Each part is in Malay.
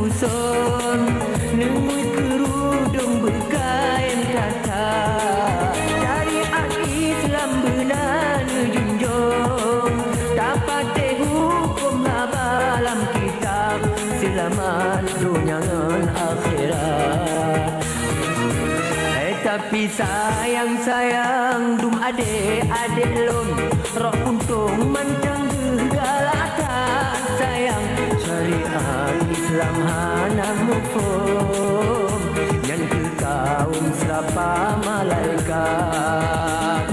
dusun, nemui kerudung berkain kata. Syariat Islam benar junjung, dapat hukum habalam kitab, selamat dunia dan akhirat. Tapi sayang dum adik lon, roh puntung mancang gegalatan sayang. Syariat Islam hana hukum, yang ke kaum serapa malaikat.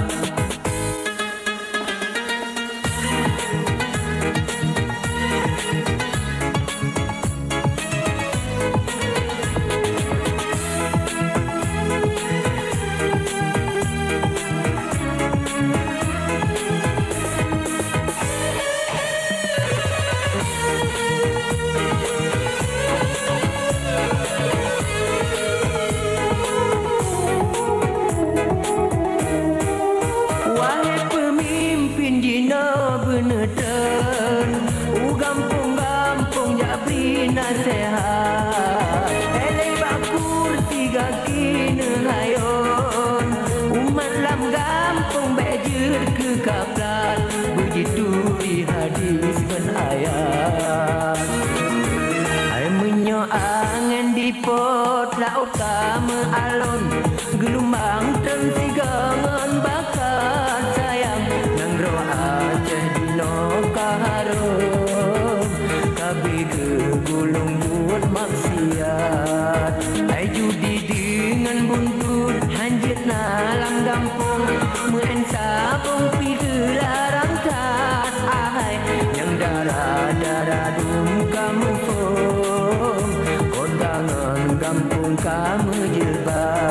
Nasihat elai bakur tiga kini hayon, umat lam gampung bejir ke kaplan, begitu di hadis dan ayat. Hai menyo angen di pot laut kama alon, gelombang tersigangan bakat sayang, nang roh Aceh dino kaharum, kabi ke gulung buat maksiat. Hai judi dengan buntut hanjit nalang gampung, mensabung pi gelarang tat. Ahai yang darah dum kamu pun, kondangan kampung kamu jilbab.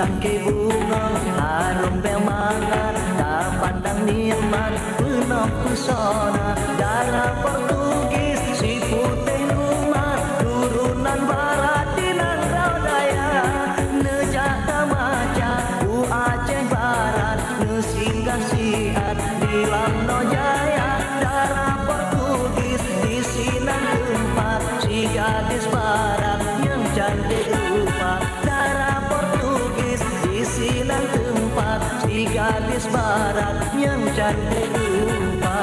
tangkai bunga harum bermangat, tak pandang nikmat penuh pesona. Darah Portugis si putih umat, turunan barat di Nangrau Daya. Nejak tamaca u Aceh Barat, nesinggah siat di Lamno Jaya. Darah Portugis di Sinan tempat, si gadis barat yang cantik rupa. Darah Portugis di Sinan tempat, si gadis barat yang cantik rupa.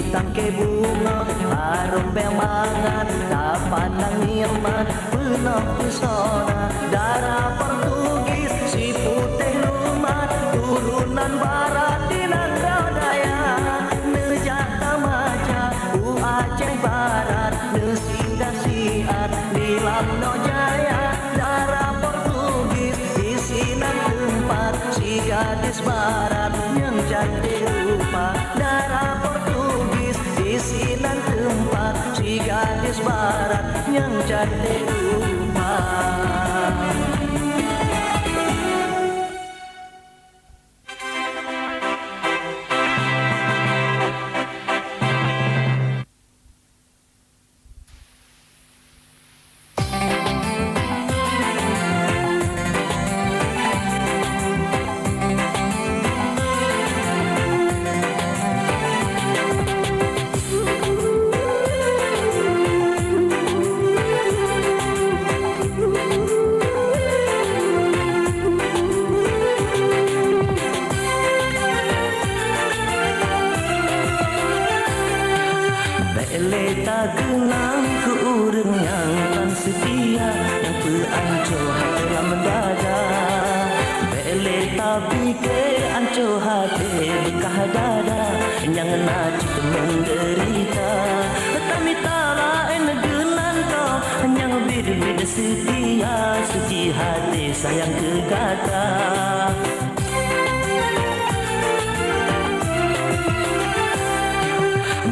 Tangkai bunga harum bermangat, tak pandang nikmat penuh pesona. Darah Portugis si putih umat, turunan barat di Nangrau Daya. Nejak tamaca u Aceh Barat, nesinggah siat di Lamno Jaya. Darah Portugis di Sinan tempat, si gadis barat yang cantik rupa. Darah Portugis di Sinan tempat, si gadis barat yang cantik rupa. Genang ke urang yang tan setia, yang peanco hati dalam dada. Bele tapi ke anco hati bekah dada, yang najib menderita. Tapi talain genang kau, yang beda-beda setia, suci hati sayang kegata.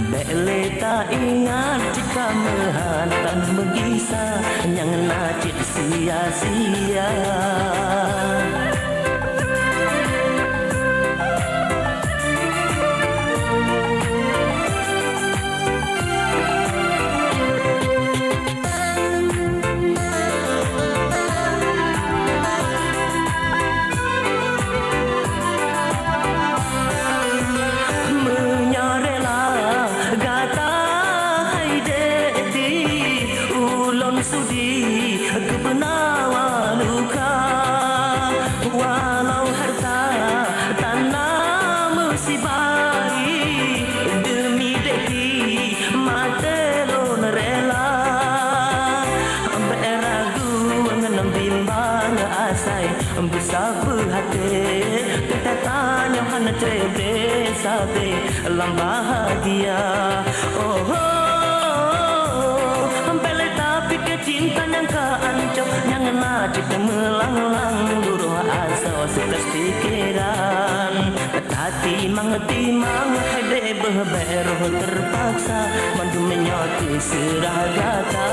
Bele tak ingat jika menghantam menggisa, yang najib sia-sia. Sudi kebenawan luka, walau harta tanah musibari, demi deki matelon rela. Beragu ngenam bimbang asai besar berhati, kita tanya hana cedes sabe lam bahagia. Oh, bele tapi ke cinta yang ka ancam yang na cita melanglang luruh asa sekas pikiran tati mang hede beberoh terpaksa mandu menyoti seragata.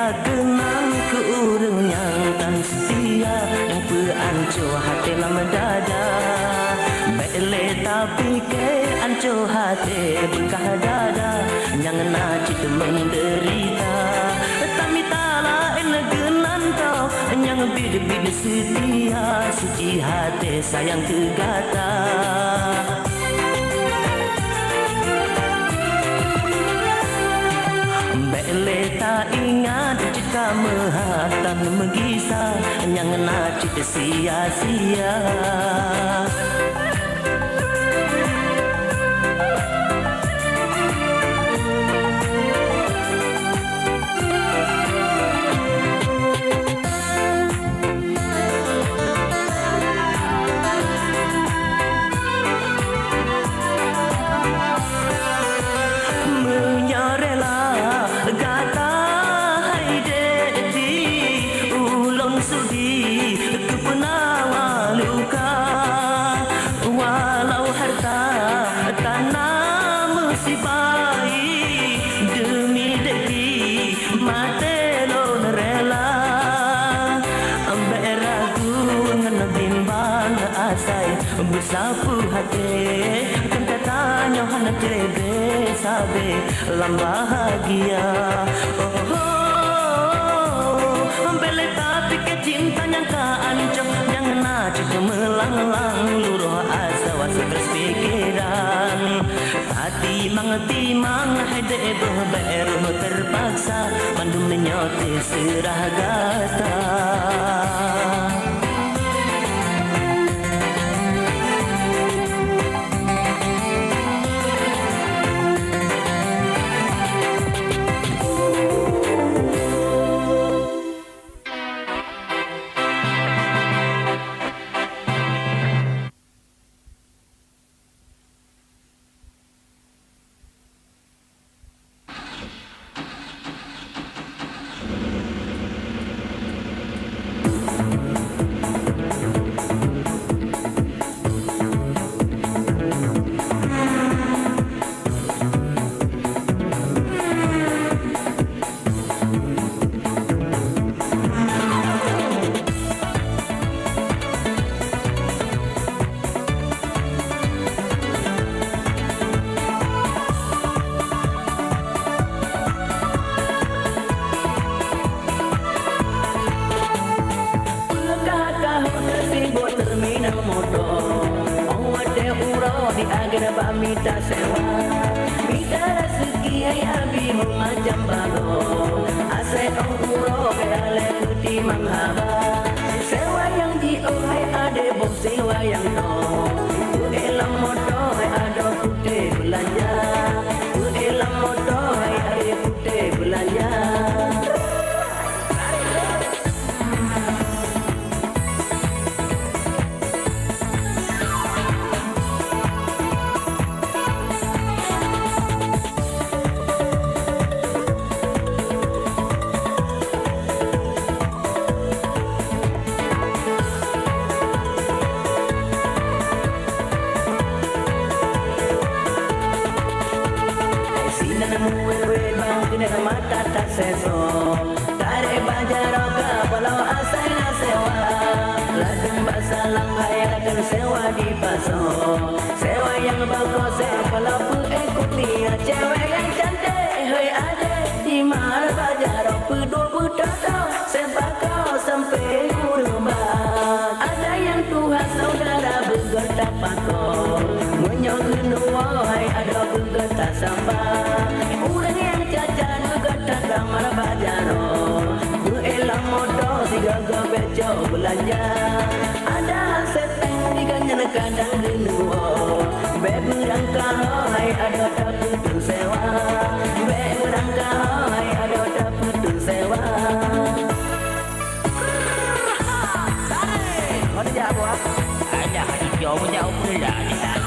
Kenang ke urang yang tan setia yang peanco hati lama dada. Bele tapi ke anco hati bekah dada yang najik menderita. Tapi tala genan tau yang bida-bida setia suci hati sayang tegata. Bele tak ingat jika mehatan menggisa yang najik sia-sia. Bersapu hati Kenta tanya hana terebe sabe lam bahagia. Bele tapi ke cinta yang ka ancam yang najik melanglang luruh asa wasekas pikiran hati mang hede beberoh terpaksa mandu menyoti seragata. Minta sewa, minta rezeki ay abi mo macam bago. Asal uro kaya putih menghaba. Sewa yang di ay ade bom sewa yang no. Elam moto ay ado putih belanja. Elam moto ay ade putih belanja. Mata tak seso, tarik bajar oga walau asal sewa. Ladang basalang hayatan sewa di paso, sewa yang bagus walau pun ikut dia. Cewek yang cantik, hei ada di mahal bajar pedua budak sebakau sampai kurban. Ada yang Tuhan saudara bergerak pakor, menyong kedua hai ada bergerak sampai. si gagal becok belanja. Ada seteng di ganyan kadang genua. Be berangkah hai ada putus sewa. Be berangkah hai ada putus sewa. Ada jawab apa? Ada hati jauh pula ni tak.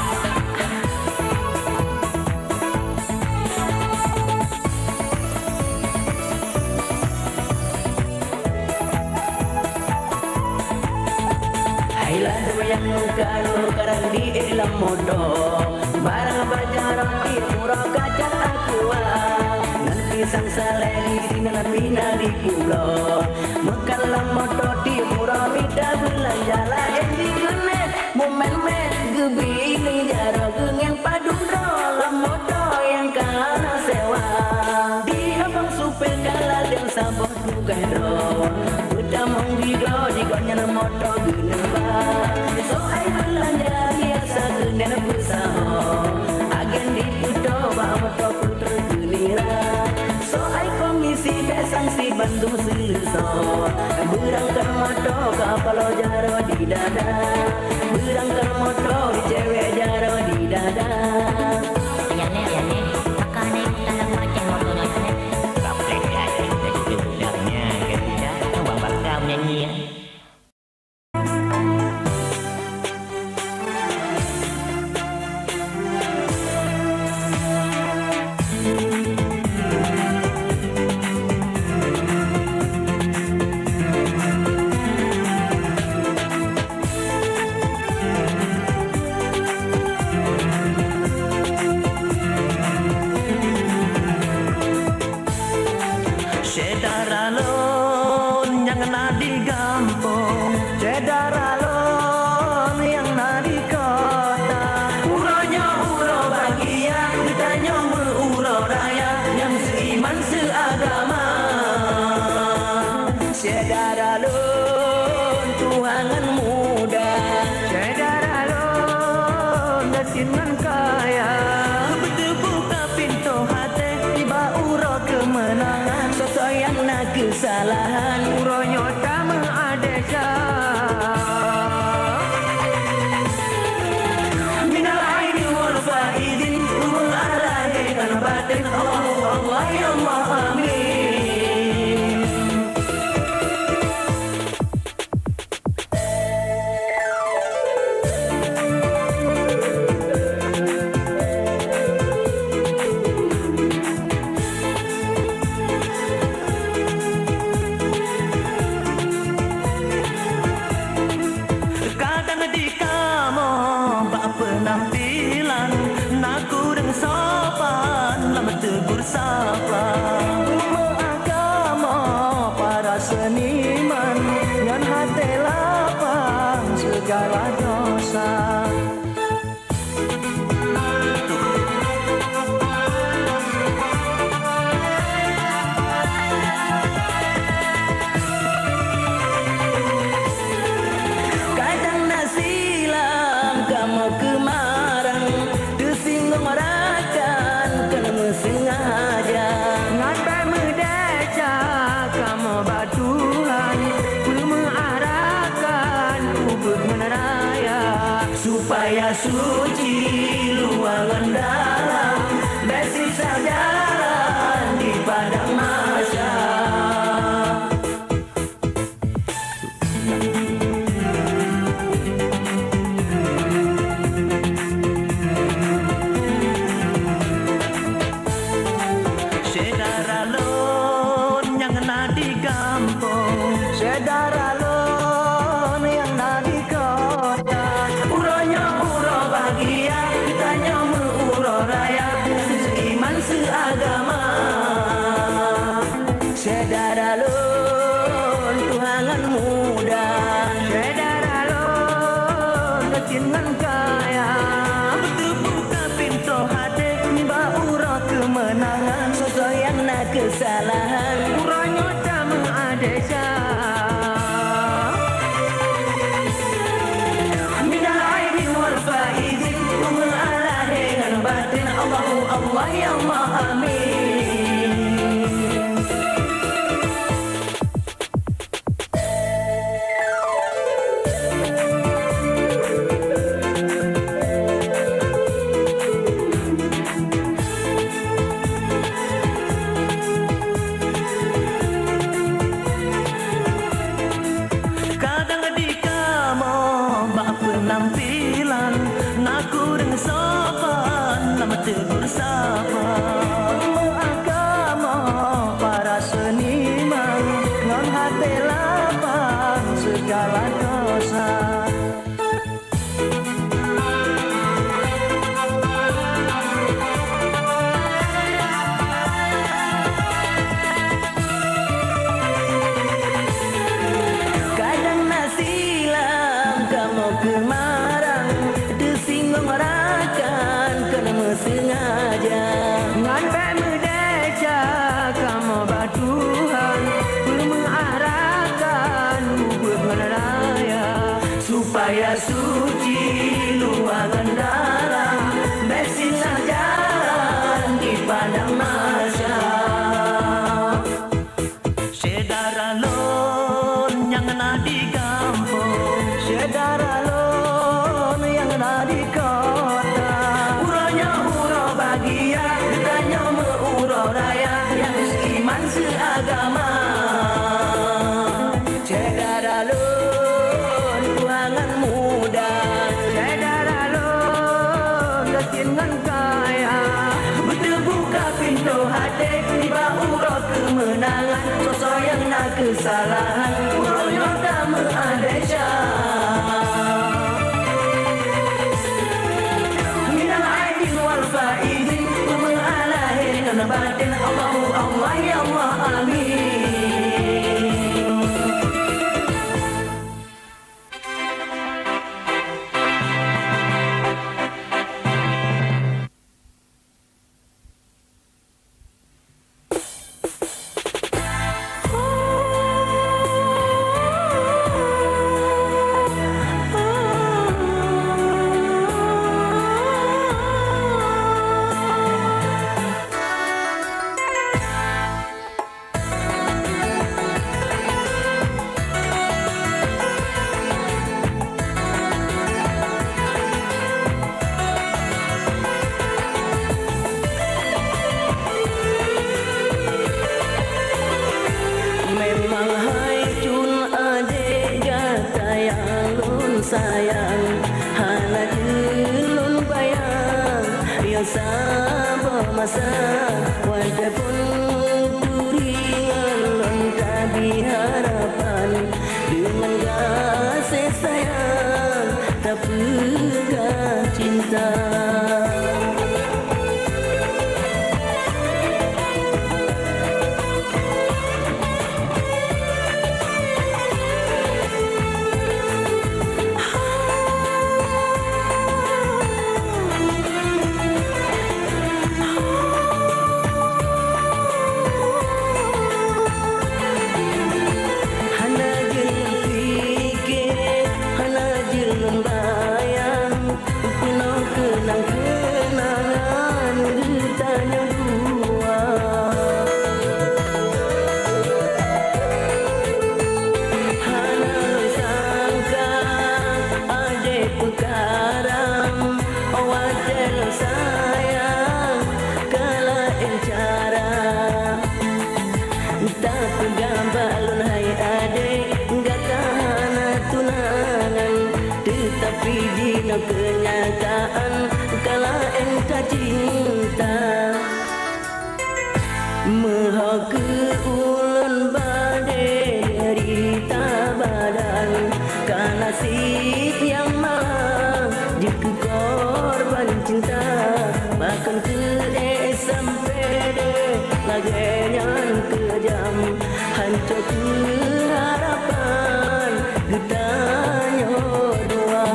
Yang kalau karang di dalam motor barang bajaran di murah kaca aqua nanti sang sale di sini pina di pulau mekalang motor di murah bida belanja lah di genet momen gebi ini jarak yang padu dalam motor yang kana sewa di abang supir kalah dan sabot bukan roh udah mau di gonya motor geneba. So ai belanja biasa genen bersama agen di puto bawa to putra gelira. So ai komisi besang si Bandung selesa berangkat moto kapal jaro di dada berangkat moto di cewek jaro di dada. Ya ne makane dalam macam motonya ne kapal jaro di bilangnya ketika bang bakal nyanyi. Kesalahan uronyo tak mengadesa minal aini wal faidin umul alahi kan batin Allah ya Allah amin. Seniman yang hati lapang segala dosa. Kadang nasilam kamu kemarang disinggung rakan kena sengaja ngatai mendeca kamu batuhan mengarahkan ubud meneraya supaya suci luangan dalam bersisa jalan di padang masa. Sedaralon yang nadi kota uronya uro bahagia kitanya uro raya seiman seagama. Sedaralon tuhangan muda sedaralon kecingan kaya betul buka pintu hati mbak uro kemenangan sesuai yang nak kesalahan uronya tak mengadesa. segala dosa. Kadang nasilam kamu kemarang desinggung rakan kena sengaja ngan bemedeca kamu batuhan mengarahkan ubud raya supaya suci luangan dalam besilah jalan di padang mahsyar. Saudara lon yang ada di kampung, saudara lon yang ada di kota, uranya urau bahagia, tanya urau raya yang seiman seagama. Saudara lon tuangan muda, saudara lon dengan kaya, berbuka pintu hati tiba urau kemenangan, sosok yang nak kesalahan uraunya tak mengadesya. Minal aidin wal faidin mengalahir dengan batin Allahu Allah ya Allah amin. Memang hai cun adik gata yang lun sayang, hana jelun bayang yang sabar masa wadah pun turingan lun tabi harapan dengan kasih sayang tak pegang cinta. Kenangan ditanya dua, hana sangka adik pekaram wajar sayang kala encara tak pegang balon hai adik enggak tahan tunangan tetapi dina kenyataan kala entah cinta maha ke ulun badai derita badan kala nasib yang malang jika korban cinta bahkan ke sampai laganya kejam hancur harapan getanya doa.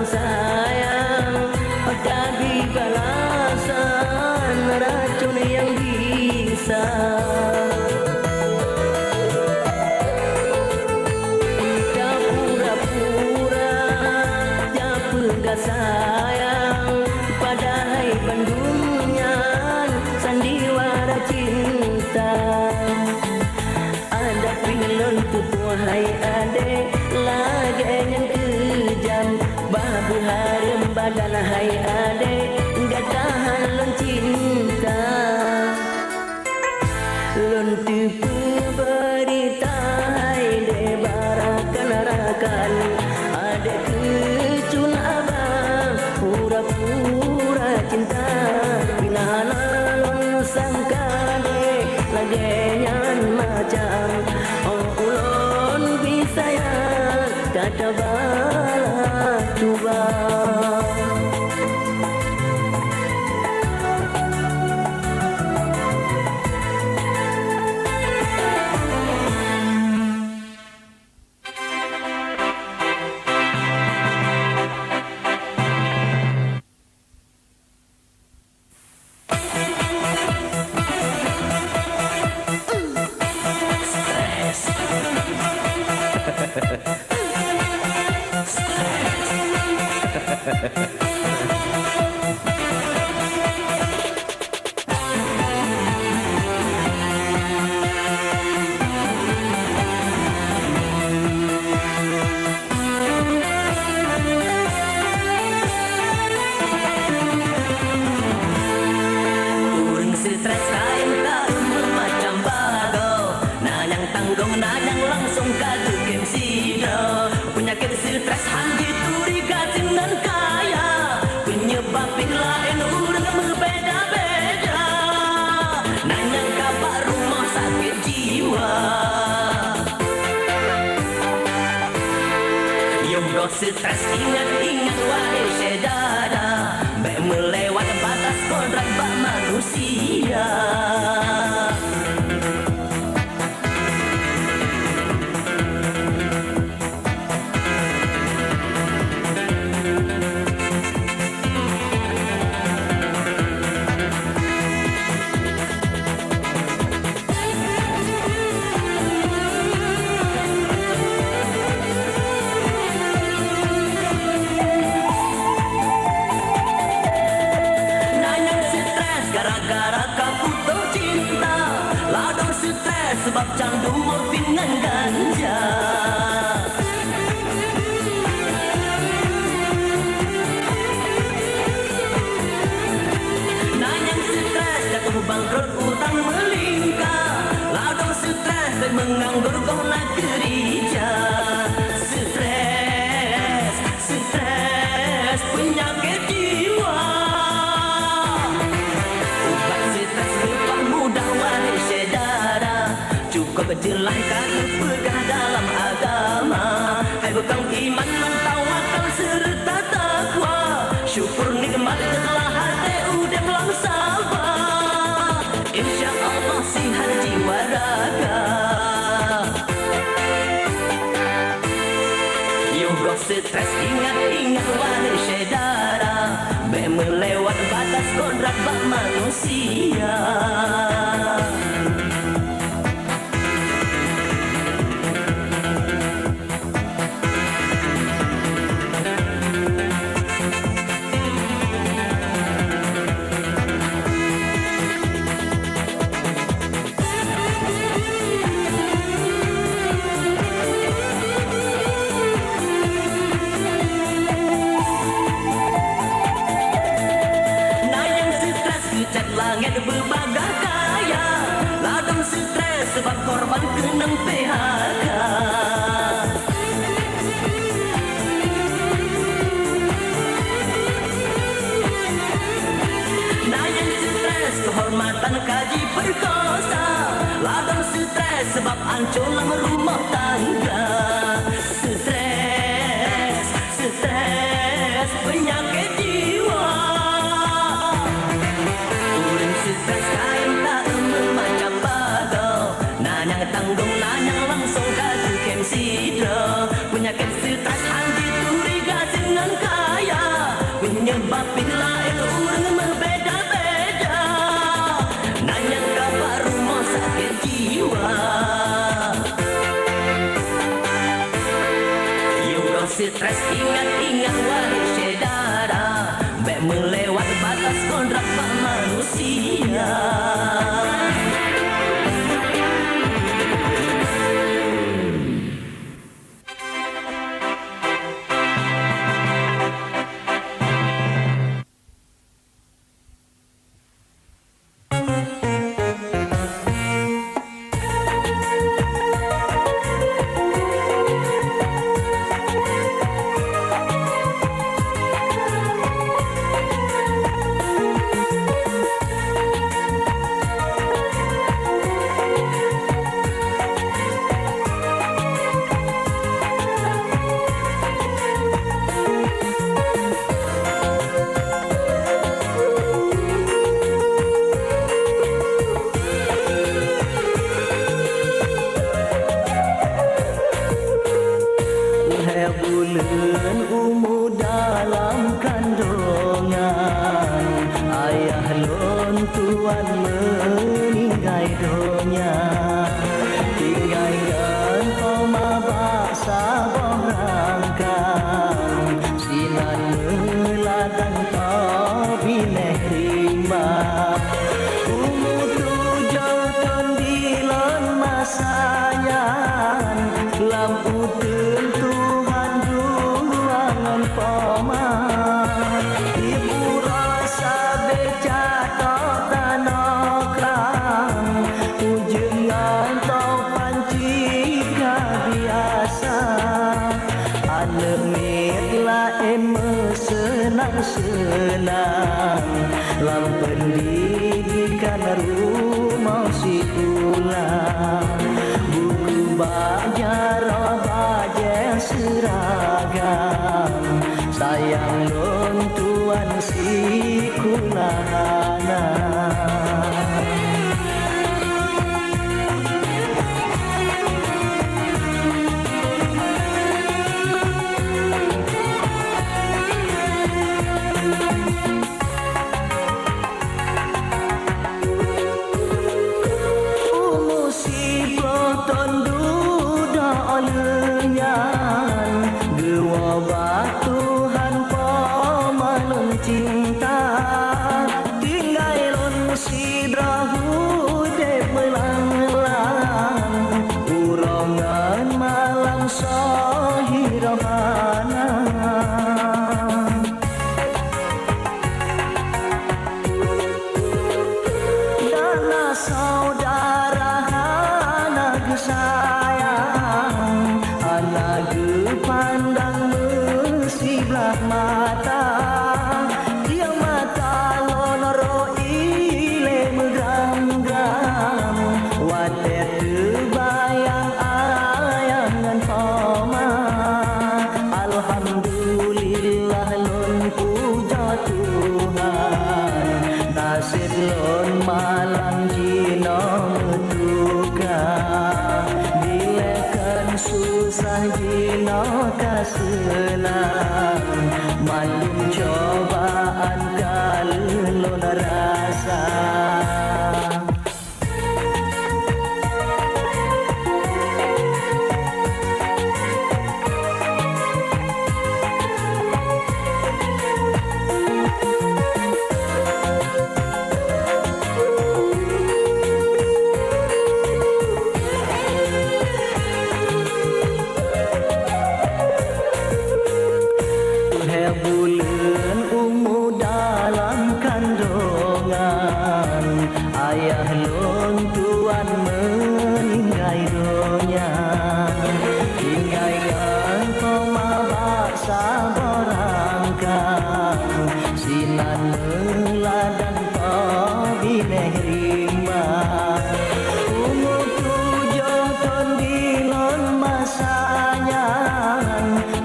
Sayang, tapi balasan racun yang bisa tak pura-pura jaga sayang padahal bandungnya sandiwara cinta ada hai adek lagi yang kejam babu harum badan hai adek gadahan lon cinta lon tipu berita hai de barakan rakan adek kecun abang pura-pura cinta bila lon sangka de lagi nyan macam ulun bisa ya kata bala tuba stres ingat-ingat wahai saudara baik melewat batas kodrat bak manusia sebab candu morfin dan ganja nanyang stres jatuh bangkrut utang melingkar ladang stres dan menganggur kau nak kerja stres penyakit jiwa ubat stres lebah mudah wahai saudara cukup jelaskan pegah dalam agama hai bekang iman mentawakal serta takwa syukur nikmat telah hati udah sabar insya Allah sihat jiwa raga yoga stres ingat-ingat wahai saudara baik melewat batas kodrat bak manusia langit berbagai kaya ladang stres sebab korban kenang PHK nayang stres kehormatan kaji perkosa ladang stres sebab anculang rumah tangga stres penyakit jiwa stres kain tak macam bagal nanyang tanggung nanyang langsung kata kem sidra penyakit stres handi curiga dengan kaya penyebabin lain orang berbeza-beza nanyang kabar rumah sakit jiwa yoga stres ingat-ingat wahai saudara baik melewat batas kodrat bak manusia lampu Tuhan ruangan paman ibu rasa beca tok tanah kerang ujengan tok panci biasa anemit lain senang-senang lam pendidikan rumah sekolah buku bajar bajet seragam sayang non tuan sekolah Tuhan pamanun cinta tinggalun sidrahu dek melanglang urongan malam sahirahana dana saudara anak sayang anak pandang sebelah mata dia mata lonoro ile megang-gang wadah terbayang ayangan pama alhamdulillah lon puja Tuhan nasib lon malang jina metuga dilekan susah jina kasenang malum cobaan kalon rasa bulan ungu dalam kandungan ayah lon tuan meninggal dunia tinggalkan pemabak sabarangkan sinan meladan pabineh rimba ungu tujuh ton dilon masanya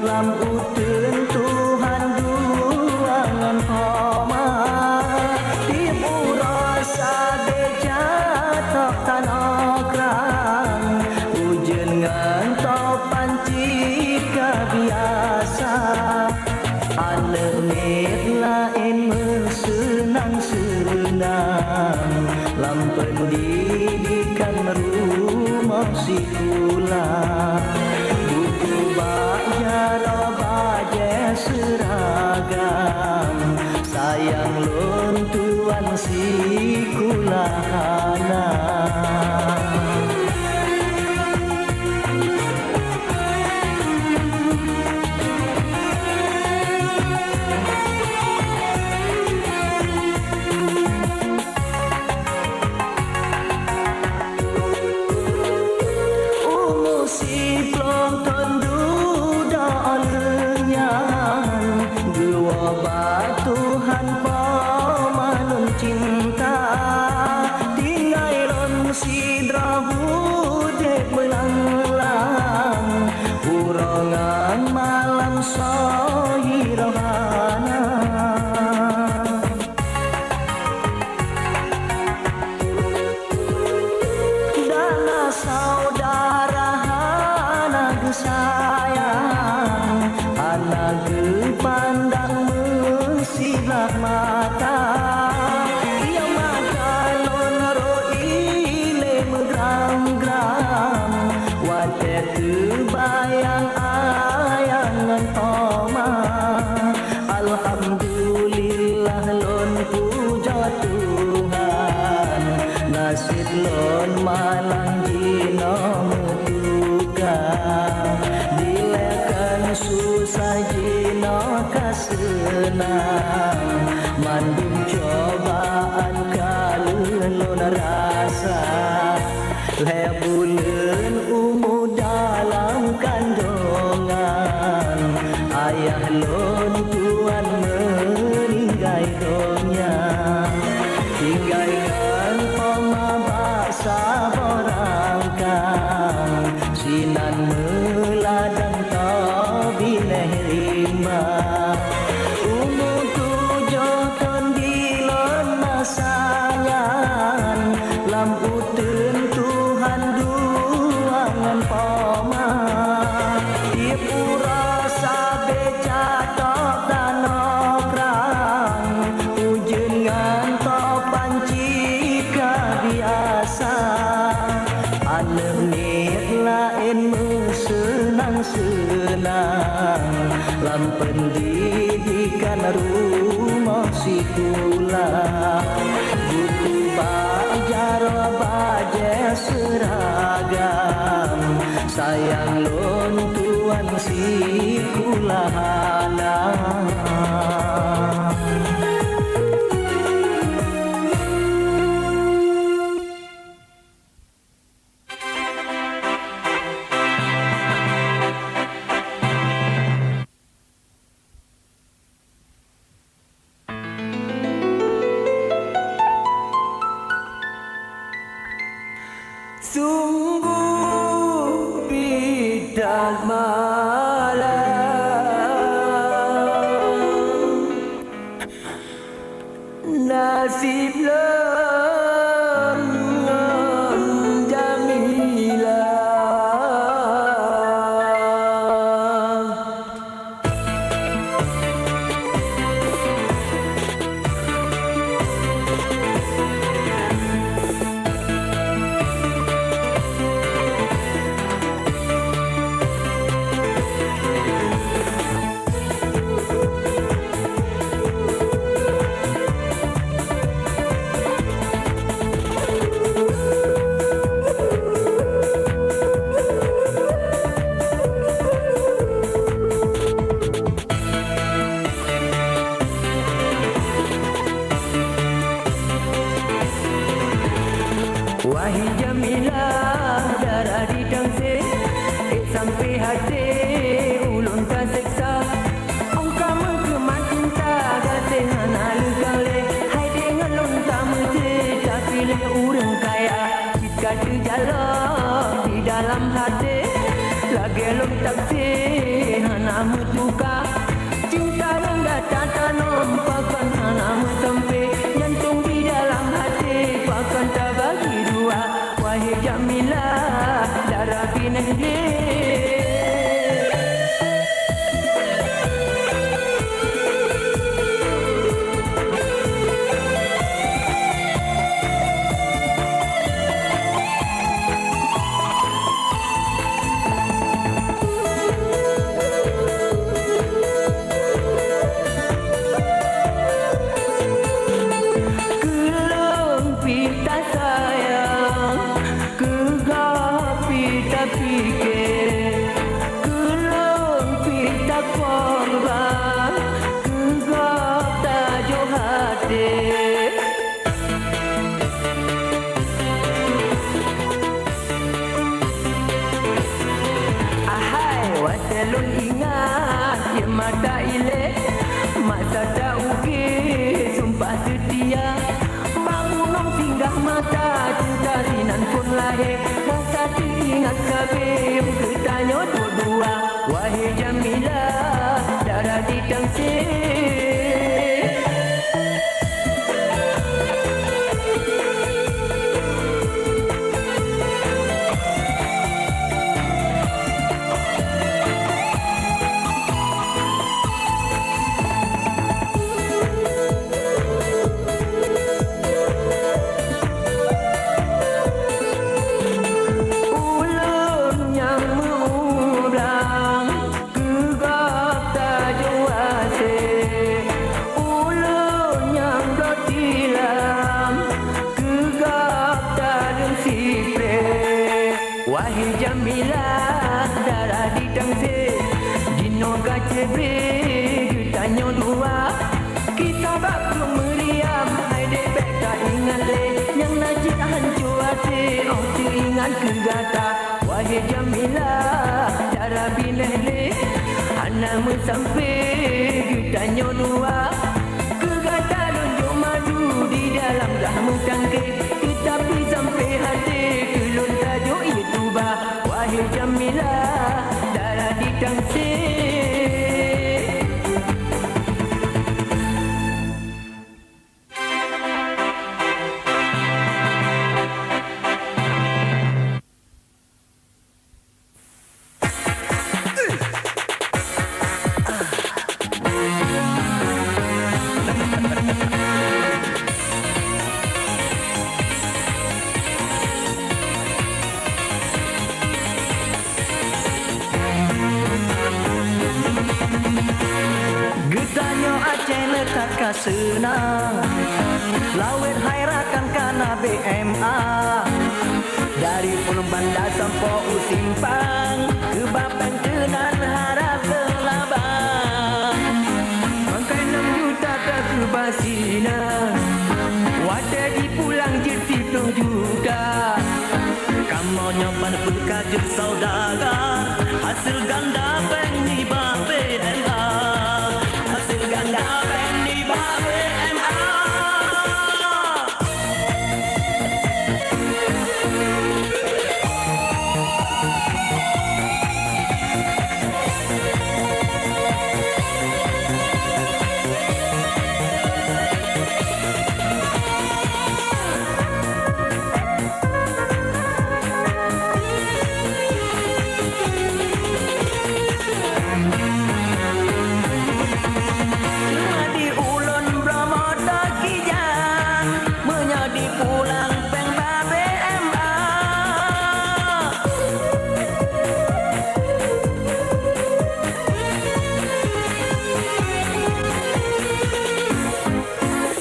lam utun Tuhan ruangan pama ibu rasa beja tok tanah kerang ujen ngantok panci biasa alemit lain senang-senang lam pendidikan rumah sekolah buku bajar bajet seragam sayang lon tuan sekolahana si plong tondu dalenyan dua Tuhan pamanun cinta tinggalon sidrahu dek melanglang urongan malam sahirahana dana saudara sayang anak pandang mesilah mata dia makan lonro ile megram-gram wadah terbayang ayangan toma alhamdulillah lon puja Tuhan nasib lon malang jina metuga sinan meladang tabineh rimba umur 7 tahun dilon masalan lam utun Tuhan duangan poma tiap urasa beca tok danokrang ujen ngantok panci biasa anemit lain senang-senang lam pendidikan rumah sekolah buku bajar baje seragam sayang lon tuan sekolahana. Sungguh bidan malam nasib lengan Jamilah wahai Jamilah darah di tangse sampai hati ulun tak seksa ongkau mengkemat cinta gasehan alu kale hai dengan lon tak mesti tak pilih urang kaya jika terjalan di dalam hati lagi lon taksi hanamu tuka cinta yang datang tak nampakkan hanamu sampai jantung di dalam hati bahkan tak bagi dua wahai Jamilah darah bineh Lun ingat ya mata ile mata tak ukir sumpah setia bangunong singgah mata cinta sinan pun lahir rasa teringat kabeh bertanya dua-dua wahai Jamilah darah di tangsir wahai Jamilah darah di tangsir dino gacebe jutanyo dua kita bakal meriam hai debek tak ingat le yang najib hancur hati oh teringat kegata wahai Jamilah darah bineh le hanamu sampai jutanyo dua kegata lonjok madu di dalam jamu tangkir tetapi sampai hati kelun tajuk itu bah wahai Jamilah Jamila darah di tangsir. Getanyo Aceh lekat ka senang, lawet hairakan kana BMA. Dari Pulau Bandar sampai Usimpang, ke Bapan Tenan harap terlabang. Makan 6 juta tak ke Basina, wadah di pulang je 10 juta. Kamu nyoban berkajut saudara, hasil ganda pengi BMA. Hasil ganda pengi BMA.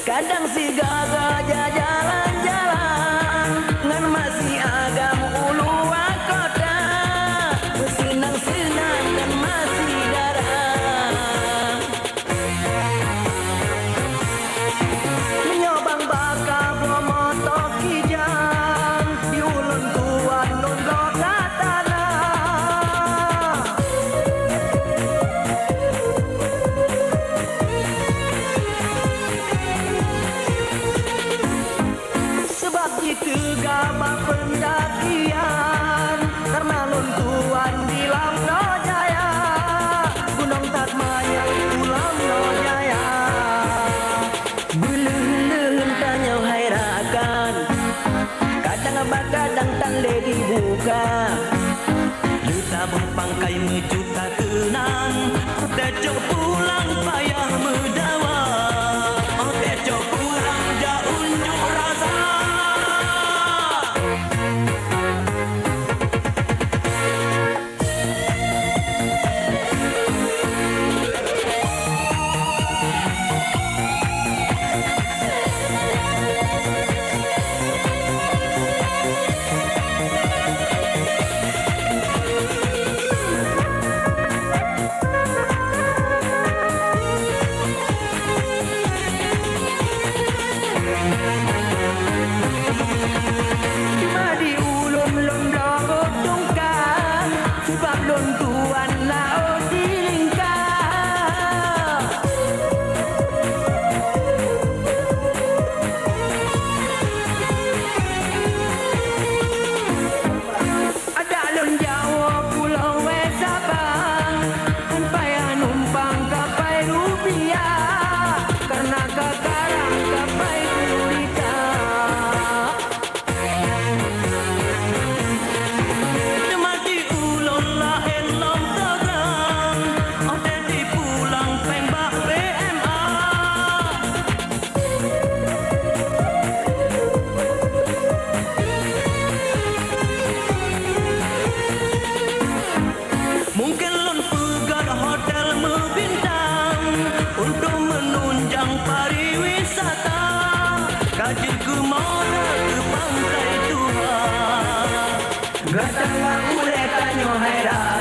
Kadang si gagal jalan-jalan, ngan masih agam ulu kota, senang-senang dan masih garang. Menyobang bakal promoto kijang, di ulun tuan non kota tanah. Sebab itu gabah pendakian, karena luntuan di Lamno Jaya, Gunung Tatmaya, Lamno Jaya. Belum tanya hairakan, kadang kadang tanda dibuka. Kita berpangkai mejuta tenang, tecok pulang payah mendawa. Tecok pulang jauh unjuk rasa. Cuma di ulun londo tungkang, sebab luntuan laut dilingkar. Ada lun Jawa Pulau Sabang, kan payah numpang kapai rupiah, karena kekarang kapai gurita. Mati ulun lain long tegang, ada di pulang pembak BMA. Mungkin lun pegat hotel membintang untuk menunjang pariwisata, kaji ke modal ke pantai Tuhan. Gatang aku letanyo haira.